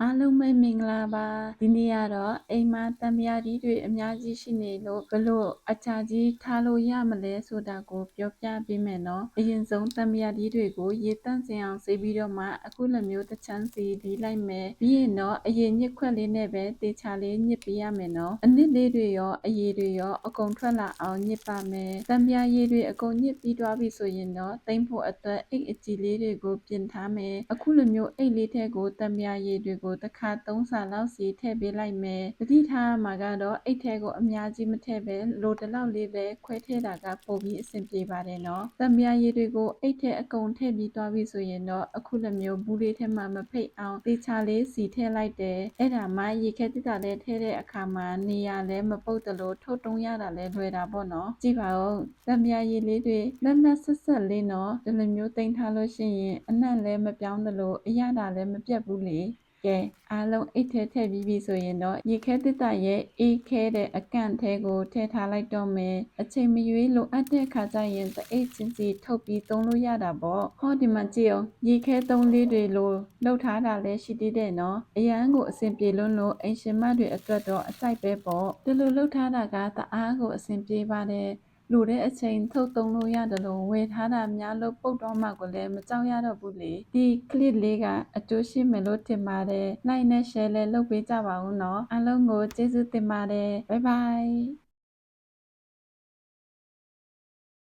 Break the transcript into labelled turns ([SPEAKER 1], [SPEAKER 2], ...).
[SPEAKER 1] အားလုံးပဲမင်္ဂလာပါဒီနေ့ကတော့အိမ်မှာတံမြာကြီးတွေအများကြီးရှိနေလို့ဘလို့အကြာကြီးထားလို့ရမလဲဆိုတာကိုပြောပြပေးမယ်နော်အရင်ဆုံးတံမြာကြီးတွေကိုရေတန့်စင်အောင်ဆေးပြီးတော့မှအခုလိုမျိုးတစ်ချမ်းစီဒီလိုက်မယ်ပြီးရင်တော့အရင်ညစ်ခွက်လေးနဲ့ပဲတေချာလေးညစ်ပေးရမယ်နော်အနစ်လေးတွေရောအရည်တွေရောအကုန်ထွက်လာအောင်ညစ်ပါမယ်တံမြာရည်တွေအကုန်ညစ်ပြီးသွားပြီဆိုရင်တော့တိမ့်ဖို့အတွက်အိတ်အကြီးလေးတွေကိုပြင်ထားမယ်အခုလိုမျိုးအိတ်လေးထဲကိုတံမြာရည်တွေကိုတစ်ခါ3ဆလောက်စီထည့်ပေးလိုက်မယ်တတိထားမှာကတော့အိတ်ထဲကိုအများကြီးမထည့်ပဲလိုတလောက်လေးပဲခွဲထည့်တာကပိုပြီးအဆင်ပြေပါတယ်နော်တံမြာရည်တွေကိုအိတ်ထဲအကုန်ထည့်ပြီးသွားပြီဆိုရင်တော့အခုလိုမျိုးဘူးလေးထဲမှာမဖိတ်အောင်တေချာလေးစီထည့်လိုက်တယ်အဲ့ဒါမှရေခဲတစ်တာလေးထည့်တဲ့အခါမှာနေရာလည်းမပုတ်တလို့ထုတ်တုံးရတာလည်းလွယ်တာပေါ့နော်ကြည့်ပါဦးတံမြာရည်လေးတွေလက်လက်ဆက်ဆက်လေးနော်ဒီလိုမျိုးတင်ထားလို့ရှိရင်အနံ့လည်းမပြောင်းတလို့အရတာလည်းမပြတ်ဘူးလေကဲအားလုံးအိတ်ထဲထည့်ပြီးပြီဆိုရင်တော့ရေခဲတစ်တာရဲ့အေးခဲတဲ့အကန့်ထဲကိုထည့်ထားလိုက်တော့မယ်အချိန်မရွေးလိုအပ်တဲ့ခါကျရင်တအိတ်ချင်းစီထုတ်ပြီးသုံးလို့ရတာပေါ့ဟောဒီမှာကြည့်အောင်ရေခဲသုံးလေးတွေလိုလှုပ်ထားတာလည်းရှိသေးတယ်နော်အရန်ကိုအဆင်ပြေလို့အိမ်ရှင်မတွေအတွက်တော့အစိုက်ပဲပေါ့ဒီလိုလှုပ်ထားတာကတအားကိုအဆင်ပြေပါတယ်လိုတဲ့အချိန်ထုတ်သုံးလို့ရတယ်လို့ဝယ်ထားတာများလို့ပုတ်တော့မှကိုလည်းမကြောက်ရတော့ဘူးလေဒီ clip လေးကအကျိုးရှိမယ်လို့ထင်ပါတယ် like နဲ့ share လည်းလုပ်ပေးကြပါဦးနော်အားလုံးကိုကျေးဇူးတင်ပါတယ် bye bye